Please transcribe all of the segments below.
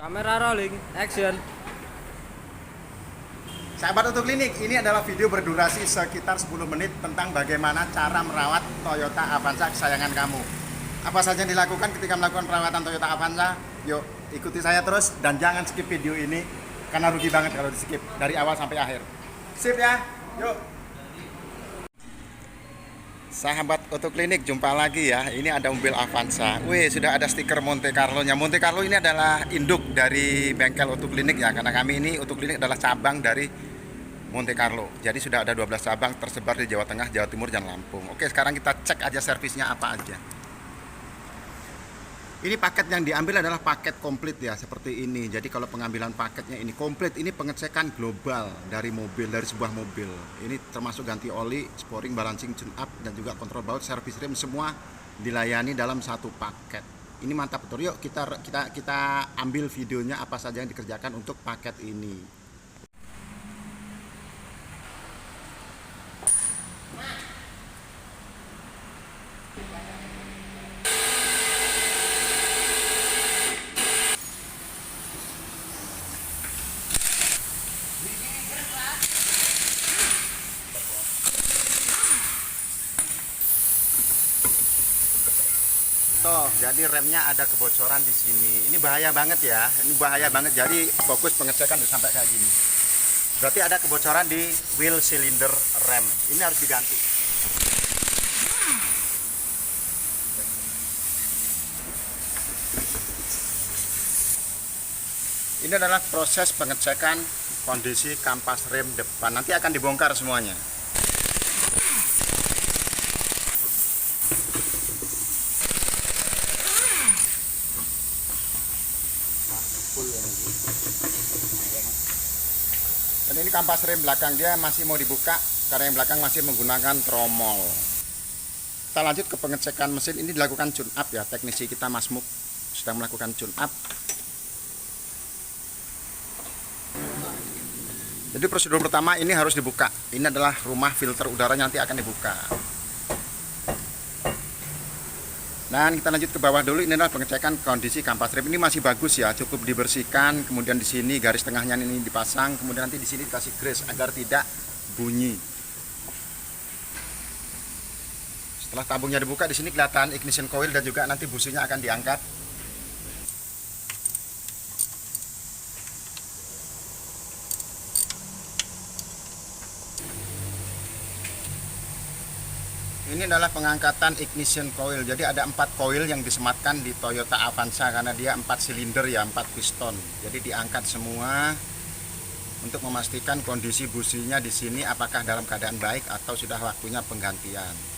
Kamera rolling, action. Sahabat Auto Klinik, ini adalah video berdurasi sekitar 10 menit tentang bagaimana cara merawat Toyota Avanza kesayangan kamu. Apa saja yang dilakukan ketika melakukan perawatan Toyota Avanza? Yuk, ikuti saya terus dan jangan skip video ini karena rugi banget kalau di skip dari awal sampai akhir. Sip ya, yuk. Sahabat Auto Klinik, jumpa lagi ya. Ini ada mobil Avanza. Wih, sudah ada stiker Monte Carlo-nya. Monte Carlo ini adalah induk dari bengkel Auto Klinik ya. Karena kami ini Auto Klinik adalah cabang dari Monte Carlo. Jadi sudah ada 12 cabang tersebar di Jawa Tengah, Jawa Timur, dan Lampung. Oke, sekarang kita cek aja servisnya apa aja. Ini paket yang diambil adalah paket komplit ya, seperti ini. Jadi kalau pengambilan paketnya ini komplit, ini pengecekan global dari mobil, dari sebuah mobil. Ini termasuk ganti oli, sporing, balancing, tune up, dan juga kontrol baut, servis rem, semua dilayani dalam satu paket. Ini mantap betul. Yuk kita ambil videonya apa saja yang dikerjakan untuk paket ini. Tuh, jadi remnya ada kebocoran di sini. Ini bahaya banget ya. Ini bahaya banget. Jadi fokus pengecekan sampai kayak gini. Berarti ada kebocoran di wheel cylinder rem. Ini harus diganti. Ini adalah proses pengecekan kondisi kampas rem depan. Nanti akan dibongkar semuanya. Dan ini kampas rem belakang dia masih mau dibuka karena yang belakang masih menggunakan tromol. Kita lanjut ke pengecekan mesin. Ini dilakukan tune up ya, teknisi kita Mas Muk sedang melakukan tune up. Jadi prosedur pertama ini harus dibuka. Ini adalah rumah filter udaranya, nanti akan dibuka. Dan kita lanjut ke bawah dulu. Ini adalah pengecekan kondisi kampas rem. Ini masih bagus ya, cukup dibersihkan. Kemudian di sini garis tengahnya ini dipasang. Kemudian nanti di sini dikasih grease agar tidak bunyi. Setelah tabungnya dibuka, di sini kelihatan ignition coil dan juga nanti businya akan diangkat. Ini adalah pengangkatan ignition coil. Jadi ada 4 coil yang disematkan di Toyota Avanza karena dia 4 silinder ya, 4 piston. Jadi diangkat semua untuk memastikan kondisi businya di sini apakah dalam keadaan baik atau sudah waktunya penggantian.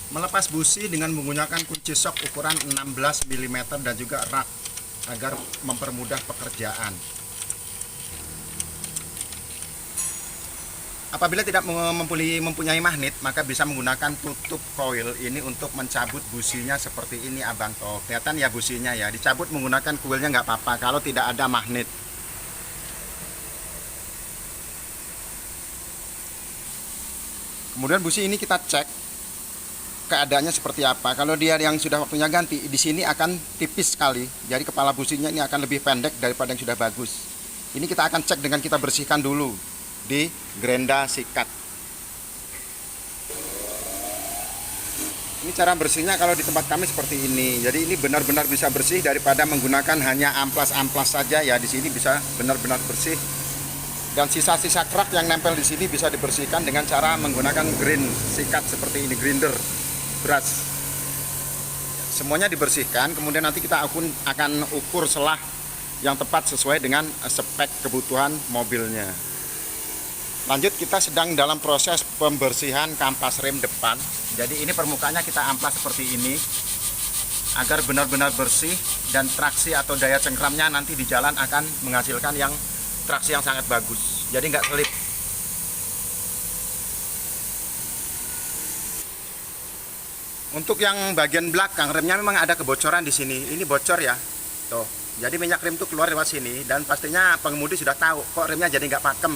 Melepas busi dengan menggunakan kunci sok ukuran 16 mm dan juga rak agar mempermudah pekerjaan. Apabila tidak mempunyai magnet, maka bisa menggunakan tutup coil ini untuk mencabut businya seperti ini, abang. Toh kelihatan ya businya ya, dicabut menggunakan coilnya nggak apa-apa kalau tidak ada magnet. Kemudian busi ini kita cek keadaannya seperti apa. Kalau dia yang sudah waktunya ganti, di sini akan tipis sekali. Jadi kepala businya ini akan lebih pendek daripada yang sudah bagus. Ini kita akan cek dengan kita bersihkan dulu di gerenda sikat. Ini cara bersihnya kalau di tempat kami seperti ini. Jadi ini benar-benar bisa bersih daripada menggunakan hanya amplas-amplas saja ya. Di sini bisa benar-benar bersih. Dan sisa-sisa kerak yang nempel di sini bisa dibersihkan dengan cara menggunakan grind sikat seperti ini, grinder brush. Semuanya dibersihkan, kemudian nanti kita akan ukur selah yang tepat sesuai dengan spek kebutuhan mobilnya. Lanjut, kita sedang dalam proses pembersihan kampas rem depan. Jadi ini permukaannya kita amplas seperti ini agar benar-benar bersih dan traksi atau daya cengkramnya nanti di jalan akan menghasilkan yang traksi yang sangat bagus. Jadi nggak selip. Untuk yang bagian belakang remnya memang ada kebocoran di sini. Ini bocor ya. Tuh. Jadi minyak rem itu keluar lewat sini dan pastinya pengemudi sudah tahu kok remnya jadi nggak pakem.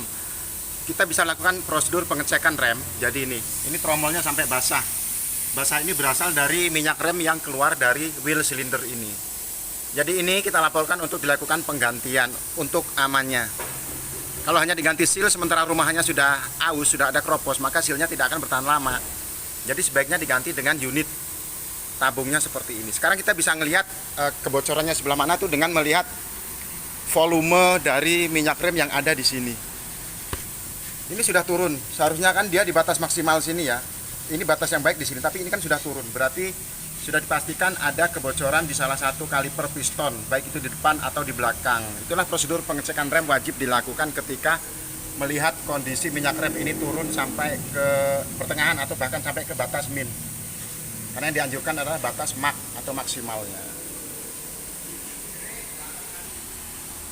Kita bisa lakukan prosedur pengecekan rem. Jadi ini tromolnya sampai basah. Basah ini berasal dari minyak rem yang keluar dari wheel cylinder ini. Jadi ini kita laporkan untuk dilakukan penggantian untuk amannya. Kalau hanya diganti seal sementara rumahnya sudah aus, sudah ada kropos, maka sealnya tidak akan bertahan lama. Jadi sebaiknya diganti dengan unit tabungnya seperti ini. Sekarang kita bisa melihat kebocorannya sebelah mana tuh dengan melihat volume dari minyak rem yang ada di sini. Ini sudah turun. Seharusnya kan dia di batas maksimal sini ya. Ini batas yang baik di sini, tapi ini kan sudah turun. Berarti sudah dipastikan ada kebocoran di salah satu kaliper piston, baik itu di depan atau di belakang. Itulah prosedur pengecekan rem wajib dilakukan ketika melihat kondisi minyak rem ini turun sampai ke pertengahan atau bahkan sampai ke batas min. Karena yang dianjurkan adalah batas mak atau maksimalnya.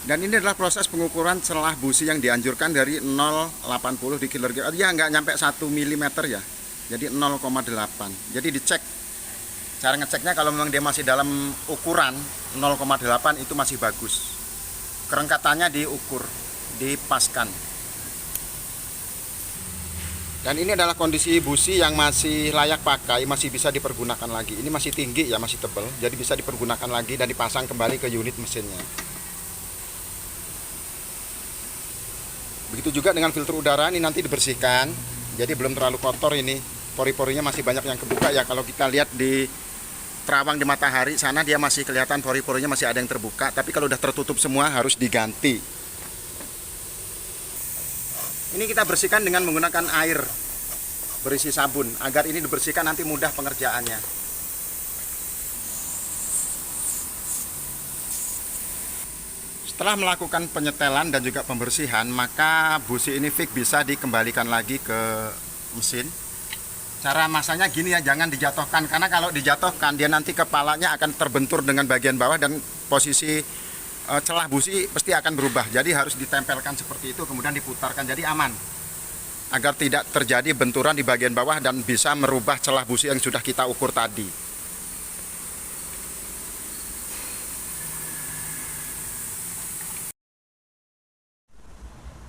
Dan ini adalah proses pengukuran celah busi yang dianjurkan dari 0,80 di kilogram. Ya nggak nyampe 1 mm ya. Jadi 0,8. Jadi dicek. Cara ngeceknya kalau memang dia masih dalam ukuran 0,8 itu masih bagus. Kerengkatannya diukur, dipaskan. Dan ini adalah kondisi busi yang masih layak pakai, masih bisa dipergunakan lagi. Ini masih tinggi ya, masih tebal, jadi bisa dipergunakan lagi dan dipasang kembali ke unit mesinnya. Begitu juga dengan filter udara, ini nanti dibersihkan. Jadi belum terlalu kotor ini, pori-porinya masih banyak yang kebuka ya. Kalau kita lihat di terawang di matahari sana dia masih kelihatan pori-porinya masih ada yang terbuka. Tapi kalau udah tertutup semua harus diganti. Ini kita bersihkan dengan menggunakan air berisi sabun agar ini dibersihkan nanti mudah pengerjaannya. Setelah melakukan penyetelan dan juga pembersihan, maka busi ini fix bisa dikembalikan lagi ke mesin. Cara masanya gini ya, jangan dijatuhkan karena kalau dijatuhkan dia nanti kepalanya akan terbentur dengan bagian bawah dan posisi celah busi pasti akan berubah. Jadi harus ditempelkan seperti itu kemudian diputarkan, jadi aman agar tidak terjadi benturan di bagian bawah dan bisa merubah celah busi yang sudah kita ukur tadi.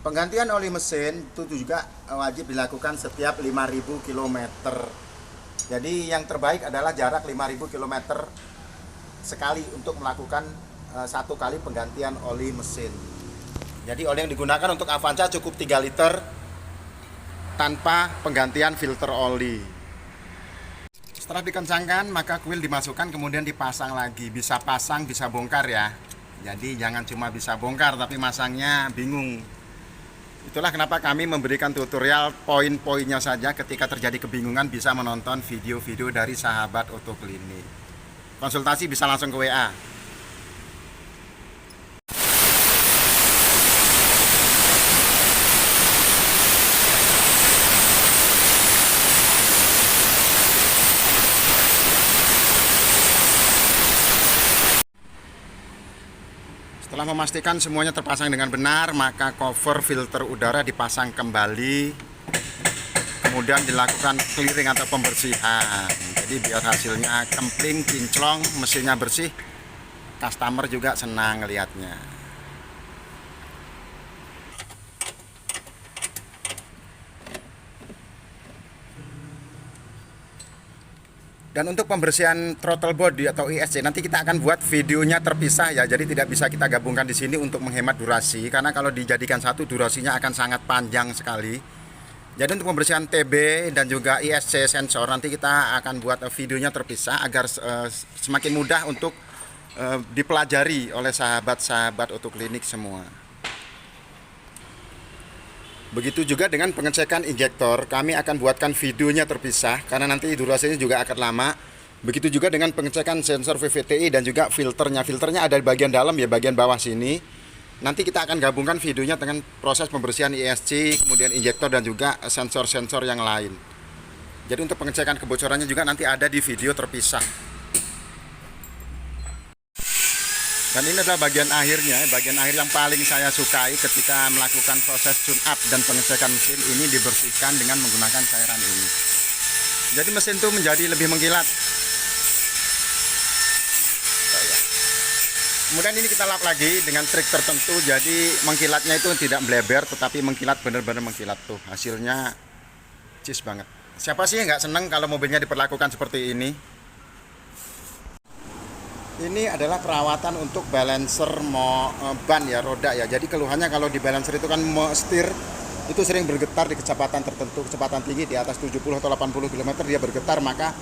Penggantian oli mesin itu juga wajib dilakukan setiap 5.000 km. Jadi yang terbaik adalah jarak 5.000 km sekali untuk melakukan satu kali penggantian oli mesin. Jadi oli yang digunakan untuk Avanza cukup 3 liter tanpa penggantian filter oli. Setelah dikencangkan maka kuil dimasukkan kemudian dipasang lagi. Bisa pasang bisa bongkar ya. Jadi jangan cuma bisa bongkar tapi masangnya bingung. Itulah kenapa kami memberikan tutorial poin-poinnya saja. Ketika terjadi kebingungan bisa menonton video-video dari sahabat Auto Klinik. Konsultasi bisa langsung ke WA. Setelah memastikan semuanya terpasang dengan benar, maka cover filter udara dipasang kembali. Kemudian dilakukan clearing atau pembersihan. Jadi biar hasilnya kempling, kinclong, mesinnya bersih. Customer juga senang ngelihatnya. Dan untuk pembersihan throttle body atau ISC nanti kita akan buat videonya terpisah ya. Jadi tidak bisa kita gabungkan di sini untuk menghemat durasi karena kalau dijadikan satu durasinya akan sangat panjang sekali. Jadi untuk pembersihan TB dan juga ISC sensor nanti kita akan buat videonya terpisah agar semakin mudah untuk dipelajari oleh sahabat-sahabat Auto Klinik semua. Begitu juga dengan pengecekan injektor, kami akan buatkan videonya terpisah karena nanti durasinya juga akan lama. Begitu juga dengan pengecekan sensor VVTi dan juga filternya. Filternya ada di bagian dalam ya, bagian bawah sini. Nanti kita akan gabungkan videonya dengan proses pembersihan ISC, kemudian injektor dan juga sensor-sensor yang lain. Jadi untuk pengecekan kebocorannya juga nanti ada di video terpisah. Dan ini adalah bagian akhirnya, bagian akhir yang paling saya sukai ketika melakukan proses tune up dan pengecekan mesin ini dibersihkan dengan menggunakan cairan ini. Jadi mesin itu menjadi lebih mengkilat. Kemudian ini kita lap lagi dengan trik tertentu, jadi mengkilatnya itu tidak melebar tetapi mengkilat, benar-benar mengkilat tuh. Hasilnya cheese banget. Siapa sih yang nggak seneng kalau mobilnya diperlakukan seperti ini? Ini adalah perawatan untuk balancer ban ya, roda ya. Jadi keluhannya kalau di balancer itu kan setir itu sering bergetar di kecepatan tertentu, kecepatan tinggi di atas 70 atau 80 km dia bergetar, maka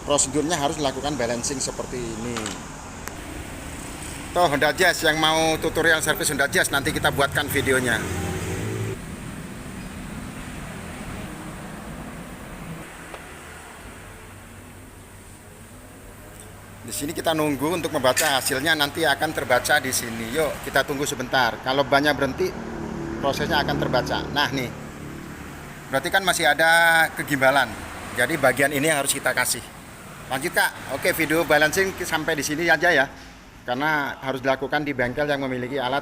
prosedurnya harus dilakukan balancing seperti ini. Tuh Honda Jazz, yang mau tutorial servis Honda Jazz nanti kita buatkan videonya. Di sini kita nunggu untuk membaca hasilnya, nanti akan terbaca di sini. Yuk kita tunggu sebentar. Kalau bannya berhenti, prosesnya akan terbaca. Nah nih, berarti kan masih ada kegimbalan. Jadi bagian ini harus kita kasih. Lanjut Kak. Oke, video balancing sampai di sini aja ya. Karena harus dilakukan di bengkel yang memiliki alat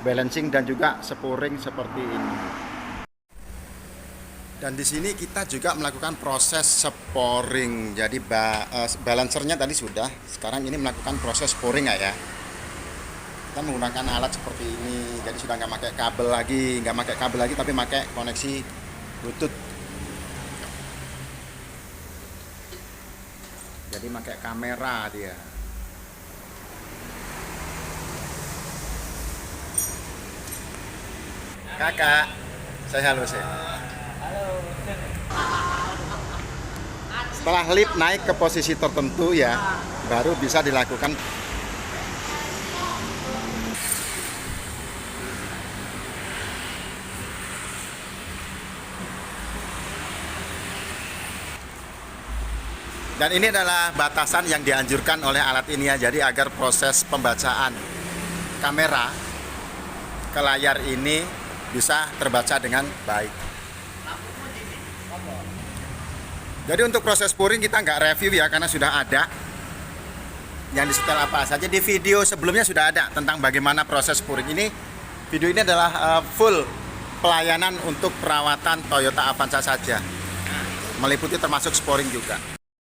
balancing dan juga sporing seperti ini. Dan di sini kita juga melakukan proses sporing. Jadi balancernya tadi sudah, sekarang ini melakukan proses sporing ya. Kita menggunakan alat seperti ini. Jadi sudah nggak pakai kabel lagi, tapi pakai koneksi Bluetooth. Jadi pakai kamera dia. Kakak, saya halo saya. Setelah lip naik ke posisi tertentu ya, baru bisa dilakukan. Dan ini adalah batasan yang dianjurkan oleh alat ini ya, jadi agar proses pembacaan kamera ke layar ini bisa terbaca dengan baik. Jadi untuk proses sporing kita nggak review ya, karena sudah ada yang disetel apa saja. Di video sebelumnya sudah ada tentang bagaimana proses sporing ini. Video ini adalah full pelayanan untuk perawatan Toyota Avanza saja, meliputi termasuk sporing juga.